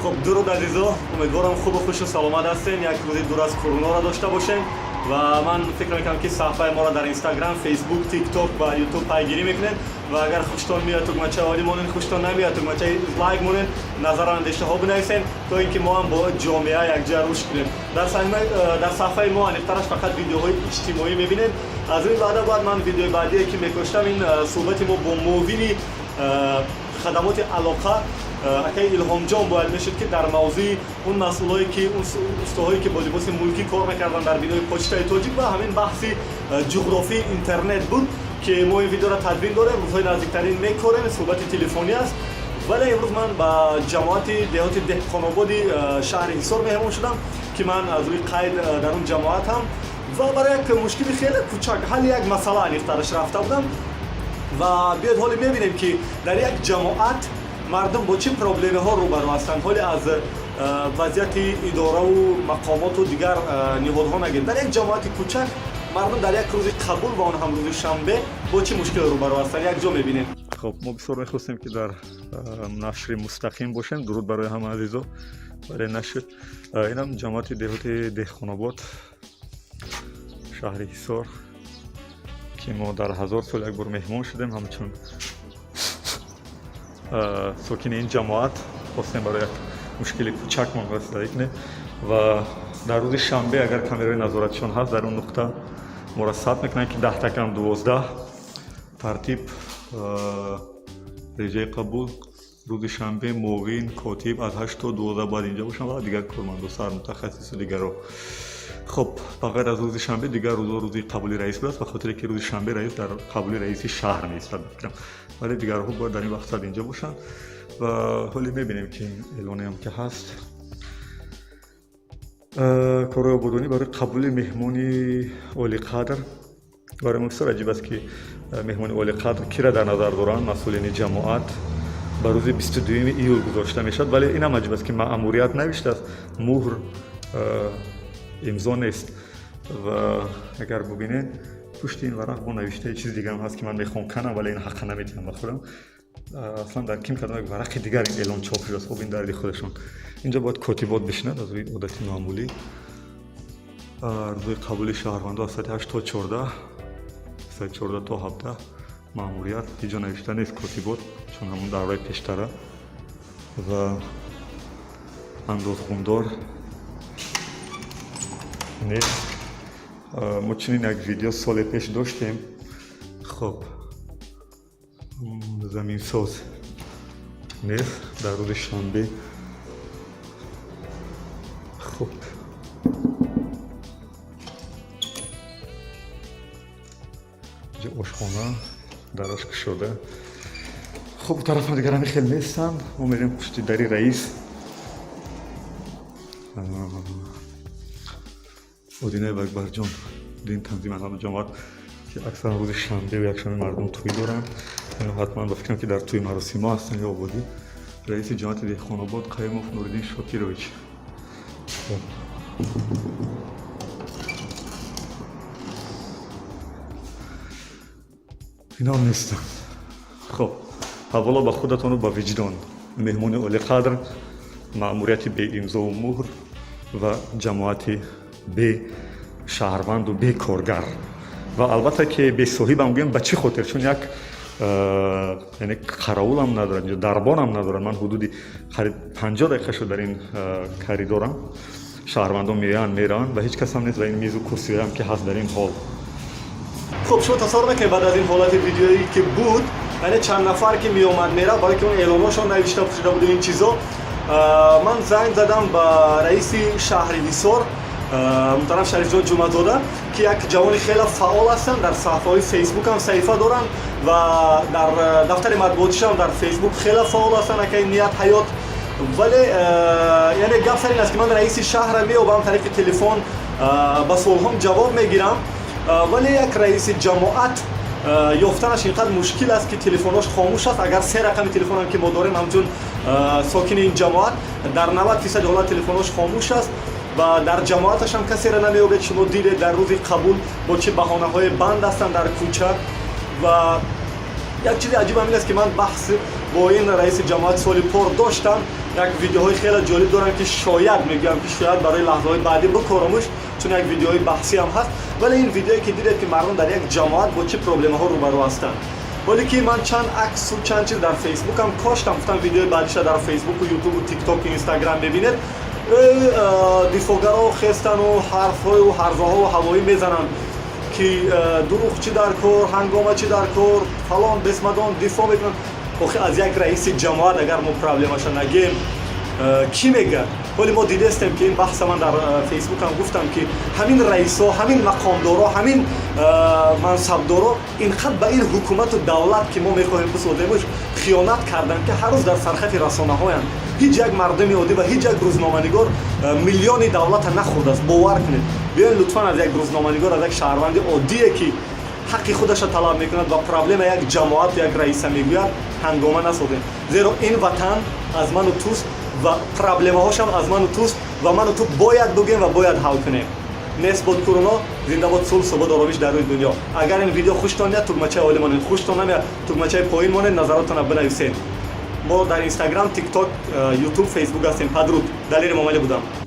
خب درود عزیزا، امیدوارم خوب و خوش و سلامت هستین. یک روز دور از کرونا را داشته باشین و من فکر میکنم که صفحه ما را در اینستاگرام، فیسبوک، تیک توک و یوتیوب پیگیری میکنین و اگر خوشتون میاد تکمچه عالی مونین، خوشتون نمیاد تکمچه لایک مونین، نظر اندیشه ها بنویسین تا اینکه ما هم با جامعه یکجا رشد کنیم. در صفحه ما انیقترش فقط ویدیوهای اجتماعی میبینین. از این بعد من ویدیو بعدی که میکشتم این صحبت ما با موین خدمات علاقه اکی الهام جان باید میشد که در موضوع اون مسئولایی که اون استادایی که با لباس ملکی کار میکردن در بینای پوچتای تاجیک و همین بحث جغرافی اینترنت بود که ما این ویدیو را تدوین داریم. روزهای نزدیکترین میکنیم، صحبت تلفنی است. ولی امروز من با جماعت دهات دهقان‌آباد شهر حصار مهمون شدم که من از روی قید در اون جماعت هم و برای یک مشکلی خیلی کوچک حل یک مسئله انیخترش رفته بودم و بیاد حالی میبینیم که در یک جماعت مردم با چه پروبلمی ها روبرو هستند. حالی از وضعیت اداره و مقامات و دیگر نهادها نگیم. در یک جماعت کوچک مردم در یک روز قبول و اون هم روز شنبه با چه مشکل روبرو هستند یک جا میبینیم. خب ما بسیار میخواستیم که در نشر مستقیم باشیم. درود برای همه عزیزا برای نشر. اینم جماعت دهات دهقان‌آباد شهر حصار که ما در 1000 سال یک بار مهمان شدیم. همچون ساکن این جماعت خواستیم برای یک مشکل کوچک من رسیدگی کنیم و در روز شنبه اگر کامرای نظارتشان هست در اون نقطه ما را ثبت میکنن که 10 تا کم 12 ترتیب رجای قبول روز شنبه موین کاتب از 8 تا 12 باید اینجا باشن و دیگر کارمند سر متخصص دیگر رو. خب بغیر از روز شنبه دیگر روز قبولی رئیس بود، به خاطر که روز شنبه رئیس در قبولی رئیس شهر نیست میگم، ولی دیگر ها باید در این وقت اینجا باشن و حالی میبینیم که این اعلانی هم که هست کارهای آبادانی برای قبول مهمانی اولی قدر. برای من بسیار عجیب است که مهمانی اولی قدر کی را در نظر دارن مسئولین جماعت به روز 22 ایول گذاشته میشد، ولی این هم عجیب است که مأموریت نوشته است، مهر امضا نیست و اگر ببینید پشت این ورق با نوشته چیز دیگه هم هست که من میخوام کنم ولی این حق نمیتونم بخورم. اصلا در کیم کردم یک ورق دیگر این اعلان چاپ شده است. خب این دردی خودشون اینجا باید کاتبات بشنند از روی عادت معمولی. روز قبول شهروندان از ساعت 8 تا 14 ساعت 14 تا 17 مأموریت اینجا نوشته نیست کاتبات چون همون در رای پیشتره و انداز خوندار نیست. ما چنین یک ویدیو سال پیش داشتیم. خب زمین ساز نیست در روز شنبه. خب اینجا آشخانه دراش شده. خب طرف دیگر هم خیلی نیستن. ما میریم پشت دری رئیس مدینه اکبر جان دین تنظیم انجام جماعت که اکثر روز شنبه و یکشنبه مردم توی دارن. حتما با فکرم که در توی مراسم ها هستن یا آبادی. رئیس جماعت دهقان‌آباد قیوموف نورالدین شاکیرویچ. اینا هم نیستن. خب اولا با خودتون و با وجدان مهمون اولی قدر مأموریت به امضا و مهر و جماعت به شهروند و به کارگر و البته که به صاحب هم بگیم به چه خاطر چون یک یعنی قراول هم ندارن یا دربان هم ندارن. من حدودی قریب 50 دقیقه شد در این کریدورم شهروندان میرن و هیچ کس هم نیست و این میز و کرسی هم که هست در این حال. خب شما تصور نکنید بعد از این حالت ویدیویی که بود یعنی چند نفر که می اومد میره برای که اون اعلاناشون نوشته شده بود این چیزا من زنگ زدم با رئیس شهر حصار محترم شریف جان جمعه‌زاده که یک جوان خیلی فعال هستن در صفحه‌های فیسبوک هم صفحه دارن و در دفتر مطبوعاتش هم در فیسبوک خیلی فعال هستن که نیت حیات. ولی یعنی گپ سر این است که من رئیس شهر میام طریق تلفن با سوالام جواب میگیرم ولی یک رئیس جماعت یافتنش اینقدر مشکل است که تلفنش خاموش است. اگر 3 رقم تلفن هم که ما داریم همچون ساکن این جماعت در 90% حالت تلفنش خاموش است و در جماعتش هم کسی را نمی‌یابد. شما دیدید در روز قبول با چه بهانه‌های بند هستند در کوچه و یک چیز عجیب همین است که من بحث با این رئیس جماعت سال پر داشتم یک ویدیوهای خیلی جالب دارم که شاید میگم که شاید برای لحظه‌های بعدی بکارمش، چون یک ویدیوهای بحثی هم هست. ولی این ویدیویی که دیدید که مردم در یک جماعت با چه پروبلم‌ها روبرو هستند. ولی که من چند عکس و چند چیز در فیسبوک هم کاشتم، گفتم ویدیوی بعدش در فیسبوک و یوتیوب و تیک تاک و اینستاگرام ببینید. دیفوگرها خستن و حرف‌های و حرف‌ها و هوایی میزنن که دروغ چی در کار، هنگامه چی در کار، فلان بسمدان دفاع میکنن. آخه از یک رئیس جماعت اگر ما پرابلمش نگیم کی میگه؟ ولی ما دیدستیم که این بحث من در فیسبوک هم گفتم که همین رئیس‌ها، همین مقامدارا، همین منصبدارا اینقدر به این حکومت و دولت که ما میخواهیم بسازیمش خیانت کردن که هر روز در سرخط رسانه‌هایند. هیچ یک مردم عادی و هیچ یک روزنامه‌نگار میلیونی دولت نخورده است. باور کنید. بیاین لطفاً از یک روزنامه‌نگار، از یک شهروند عادی که حقی خودش را طلب میکند و پرابلم یک جماعت و یک رئیس میگوید هنگامه نسازیم، زیرا این وطن از من و توست و پرابلم‌هاش هم از من و توست و من و تو باید بگیم و باید حل کنیم. نیست بود کرونا، زنده بود صلح، ثبات، آرامش در روی دنیا. اگر این ویدیو خوشتون میاد تکمچه عالی مانید، خوشتون نمیاد تکمچه پایین مانید، نظراتتون بنویسید. ما در اینستاگرام، تیک تاک، یوتیوب، فیسبوک هستیم. بدرود. دلیر ماملی بودم.